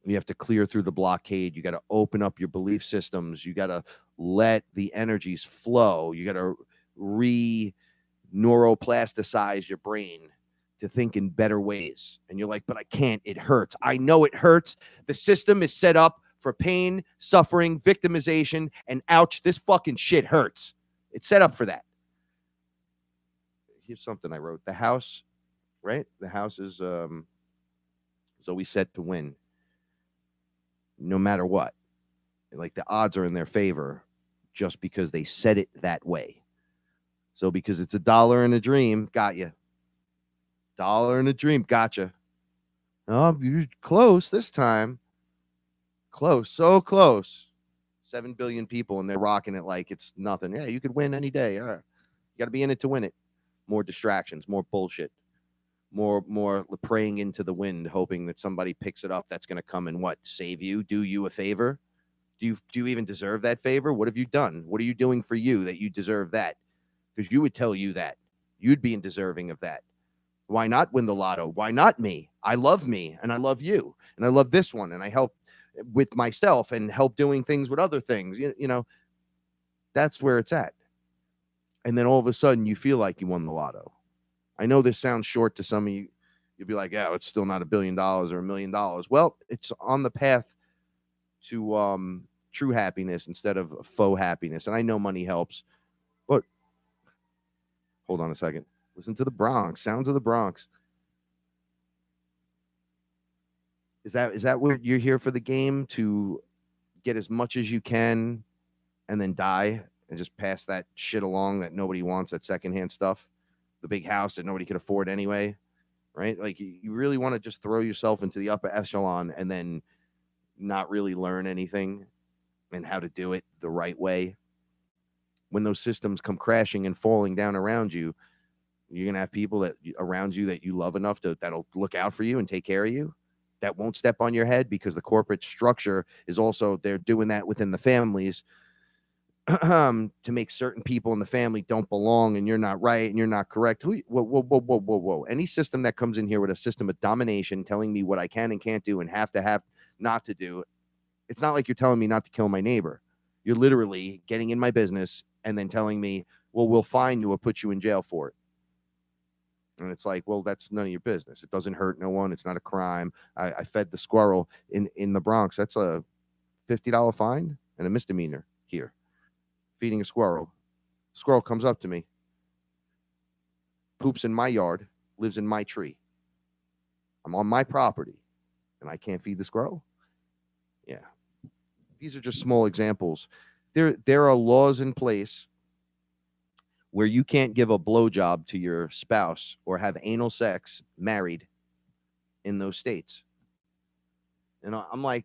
You have to clear through the blockade. You got to open up your belief systems. You got to let the energies flow. You got to neuroplasticize your brain to think in better ways. And you're like, but I can't. It hurts. I know it hurts. The system is set up for pain, suffering, victimization, and ouch, this fucking shit hurts. It's set up for that. Here's something I wrote. The house, right? The house is always set to win. No matter what. Like the odds are in their favor just because they said it that way. So because it's $1 in a dream, got you. $1 in a dream, gotcha. Oh, you're close this time. Close, so close. 7 billion people, and they're rocking it like it's nothing. Yeah, you could win any day. All right. You got to be in it to win it. More distractions, more bullshit. More praying into the wind, hoping that somebody picks it up that's going to come and what? Save you? Do you a favor? Do you even deserve that favor? What have you done? What are you doing for you that you deserve that? Because you would tell you that. You'd be deserving of that. Why not win the lotto? Why not me? I love me, and I love you, and I love this one, and I help with myself and help doing things with other things. You know, that's where it's at. And then all of a sudden you feel like you won the lotto. I know this sounds short to some of you. You'll be like, yeah, it's still not $1 billion or $1 million. Well, it's on the path to true happiness instead of faux happiness. And I know money helps, but hold on a second. Listen to the Bronx, sounds of the Bronx. Is that what you're here for, the game, to get as much as you can and then die and just pass that shit along that nobody wants, that secondhand stuff, the big house that nobody could afford anyway, right? Like you really want to just throw yourself into the upper echelon and then not really learn anything and how to do it the right way. when those systems come crashing and falling down around you, you're going to have people that around you that you love enough that'll look out for you and take care of you, that won't step on your head, because the corporate structure is also, they're doing that within the families to make certain people in the family don't belong, and you're not right and you're not correct. Whoa. Any system that comes in here with a system of domination, telling me what I can and can't do and have not to do, it's not like you're telling me not to kill my neighbor. You're literally getting in my business and then telling me, well, we'll fine you or put you in jail for it. And it's like, well, that's none of your business. It doesn't hurt no one. It's not a crime. I fed the squirrel in the Bronx. That's a $50 fine and a misdemeanor here. Feeding a squirrel. Squirrel comes up to me, poops in my yard, lives in my tree. I'm on my property, and I can't feed the squirrel? Yeah. These are just small examples. There are laws in place where you can't give a blowjob to your spouse or have anal sex married in those states. And I'm like,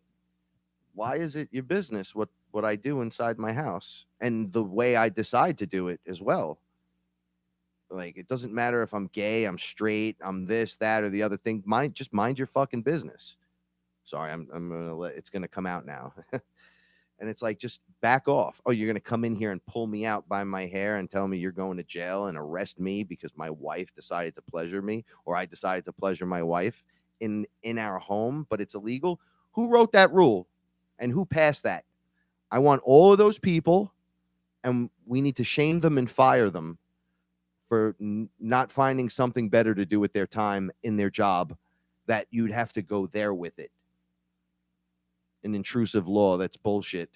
why is it your business what I do inside my house and the way I decide to do it as well? Like, it doesn't matter if I'm gay, I'm straight, I'm this, that, or the other thing. Just mind your fucking business. Sorry, I'm gonna it's gonna come out now. And it's like, just back off. Oh, you're going to come in here and pull me out by my hair and tell me you're going to jail and arrest me because my wife decided to pleasure me, or I decided to pleasure my wife in our home, but it's illegal? Who wrote that rule and who passed that? I want all of those people, and we need to shame them and fire them for not finding something better to do with their time in their job, that you'd have to go there with it. An intrusive law that's bullshit.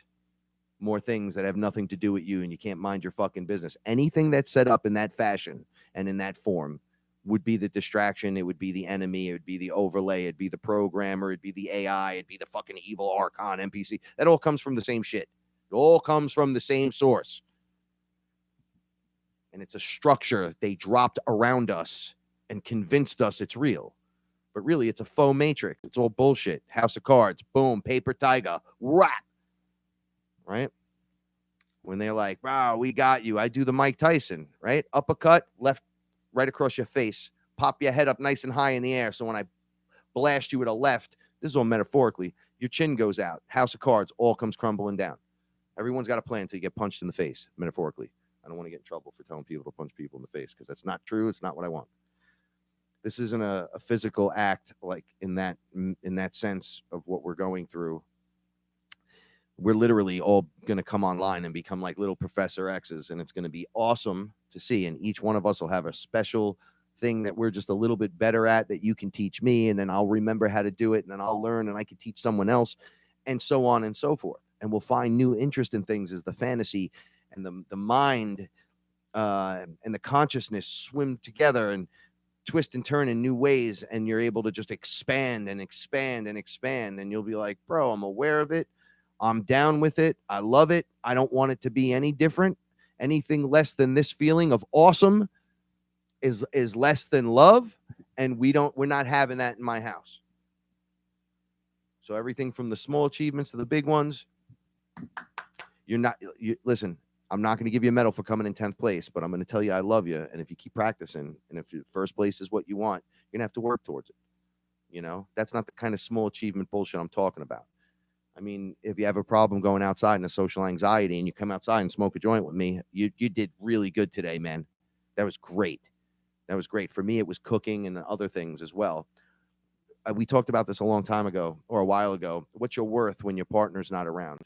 More things that have nothing to do with you, and you can't mind your fucking business. Anything that's set up in that fashion and in that form would be the distraction. It would be the enemy. It would be the overlay. It'd be the programmer. It'd be the AI. It'd be the fucking evil Archon NPC. That all comes from the same shit. It all comes from the same source. And it's a structure they dropped around us and convinced us it's real. But really, it's a faux matrix. It's all bullshit. House of Cards, boom, paper tiger, rap. Right? When they're like, wow, we got you. I do the Mike Tyson, right? Uppercut, left, right across your face. Pop your head up nice and high in the air. So when I blast you with a left, this is all metaphorically, your chin goes out. House of Cards, all comes crumbling down. Everyone's got a plan until you get punched in the face, metaphorically. I don't want to get in trouble for telling people to punch people in the face, because that's not true. It's not what I want. This isn't a physical act, like in that sense of what we're going through. We're literally all going to come online and become like little Professor X's, and it's going to be awesome to see. And each one of us will have a special thing that we're just a little bit better at, that you can teach me, and then I'll remember how to do it, and then I'll learn, and I can teach someone else, and so on and so forth. And we'll find new interest in things as the fantasy and the mind and the consciousness swim together and twist and turn in new ways, and you're able to just expand and expand and expand, and you'll be like, bro, I'm aware of it, I'm down with it, I love it, I don't want it to be any different. Anything less than this feeling of awesome is less than love, and we're not having that in my house. So everything from the small achievements to the big ones, listen, I'm not going to give you a medal for coming in 10th place, but I'm going to tell you I love you. And if you keep practicing, and if first place is what you want, you're going to have to work towards it. You know, that's not the kind of small achievement bullshit I'm talking about. I mean, if you have a problem going outside and a social anxiety, and you come outside and smoke a joint with me, you did really good today, man. That was great. That was great. For me, it was cooking and other things as well. We talked about this a long time ago, or a while ago. What's your worth when your partner's not around?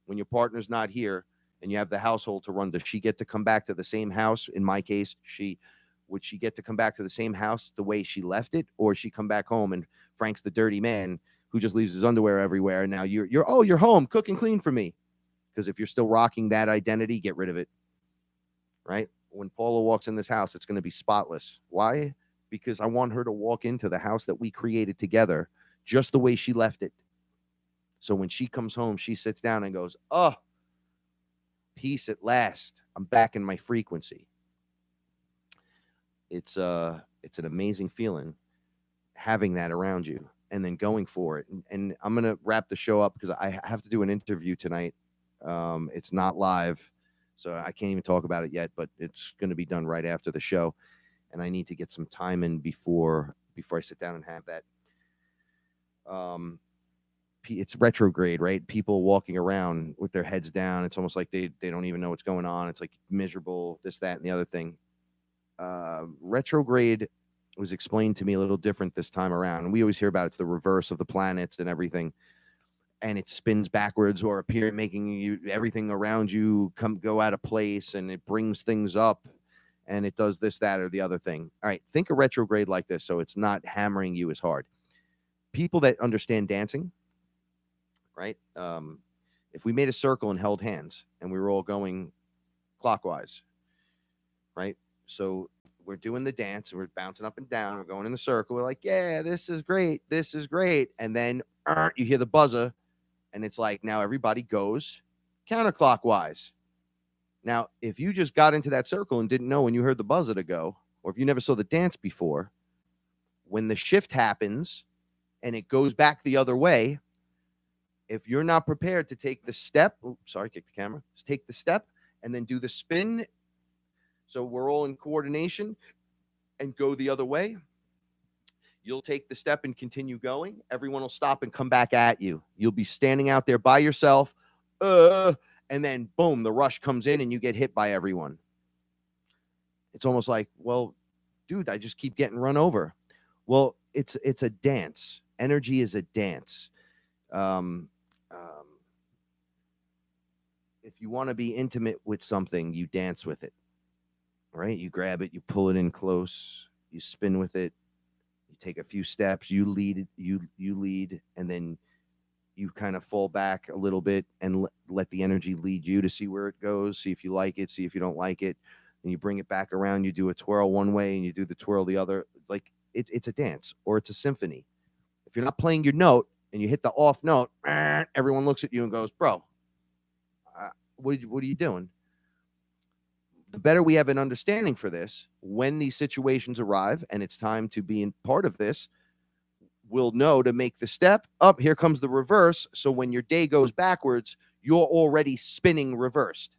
When your partner's not here, and you have the household to run, does she get to come back to the same house? In my case, would she get to come back to the same house the way she left it, or she come back home and Frank's the dirty man who just leaves his underwear everywhere, and now you're home, cook and clean for me? Because if you're still rocking that identity, get rid of it. Right? When Paula walks in this house, it's going to be spotless. Why? Because I want her to walk into the house that we created together just the way she left it. So when she comes home, she sits down and goes, oh, peace at last. I'm back in my frequency. It's an amazing feeling having that around you and then going for it. And I'm going to wrap the show up because I have to do an interview tonight. It's not live. So I can't even talk about it yet, but it's going to be done right after the show, and I need to get some time in before I sit down and have that. It's retrograde, right? People walking around with their heads down. It's almost like they don't even know what's going on. It's like miserable, this, that, and the other thing. Retrograde was explained to me a little different this time around. And we always hear about it's the reverse of the planets and everything. And it spins backwards or appear, making you everything around you go out of place, and it brings things up, and it does this, that, or the other thing. All right, think of retrograde like this, so it's not hammering you as hard. People that understand dancing, right? If we made a circle and held hands, and we were all going clockwise, right? So we're doing the dance, and we're bouncing up and down. We're going in the circle. We're like, yeah, this is great. This is great. And then you hear the buzzer. And it's like, now everybody goes counterclockwise. Now, if you just got into that circle and didn't know when you heard the buzzer to go, or if you never saw the dance before, when the shift happens and it goes back the other way, if you're not prepared to take the step, kick the camera, just take the step and then do the spin. So we're all in coordination and go the other way. You'll take the step and continue going. Everyone will stop and come back at you. You'll be standing out there by yourself. And then, boom, the rush comes in and you get hit by everyone. It's almost like, well, dude, I just keep getting run over. Well, it's a dance. Energy is a dance. If you want to be intimate with something, you dance with it, right? You grab it, you pull it in close, you spin with it. You take a few steps, you lead, and then you kind of fall back a little bit and let the energy lead you to see where it goes, see if you like it, see if you don't like it, and you bring it back around. You do a twirl one way and you do the twirl the other. Like it's a dance or it's a symphony. If you're not playing your note and you hit the off note, everyone looks at you and goes, bro, what are you doing? The better we have an understanding for this, when these situations arrive and it's time to be in part of this, we'll know to make the step up. Here comes the reverse. So when your day goes backwards, you're already spinning reversed.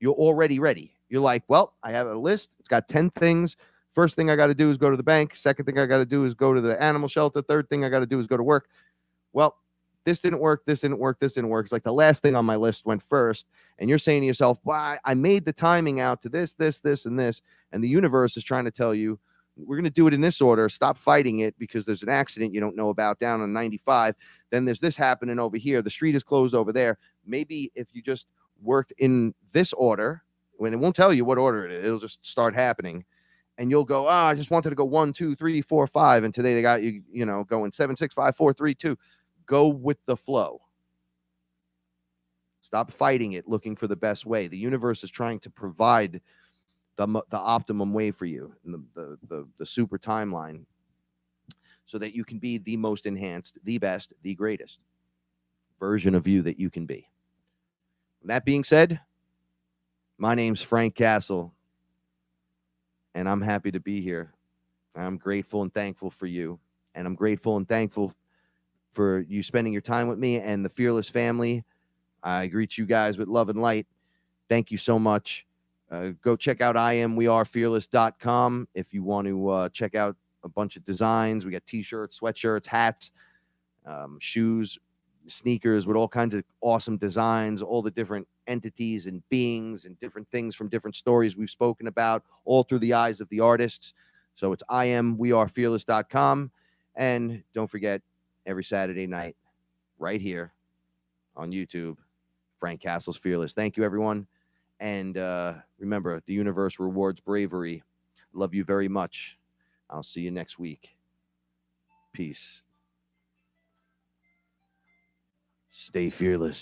You're already ready. You're like, well, I have a list. It's got 10 things. First thing I got to do is go to the bank. Second thing I got to do is go to the animal shelter. Third thing I got to do is go to work. Well, this didn't work. This didn't work. This didn't work. It's like the last thing on my list went first. And you're saying to yourself, why? I made the timing out to this, this, this, and this. And the universe is trying to tell you, we're going to do it in this order. Stop fighting it because there's an accident you don't know about down on 95. Then there's this happening over here. The street is closed over there. Maybe if you just worked in this order, when it won't tell you what order it is, it'll just start happening. And you'll go, I just wanted to go 1, 2, 3, 4, 5. And today they got you, going 7, 6, 5, 4, 3, 2. Go with the flow. Stop fighting it, looking for the best way. The universe is trying to provide the optimum way for you, the super timeline, so that you can be the most enhanced, the best, the greatest version of you that you can be. That being said, my name's Frank Castle, and I'm happy to be here. I'm grateful and thankful for you, and I'm grateful and thankful for you spending your time with me and the FearLess family. I greet you guys with love and light. Thank you so much. Go check out IamWeAreFearless.com if you want to check out a bunch of designs. We got t-shirts, sweatshirts, hats, shoes, sneakers with all kinds of awesome designs, all the different entities and beings and different things from different stories we've spoken about, all through the eyes of the artists. So it's IamWeAreFearless.com. And don't forget, every Saturday night, right here on YouTube, Frank Castle's FearLess. Thank you, everyone. And remember, the universe rewards bravery. Love you very much. I'll see you next week. Peace. Stay fearless.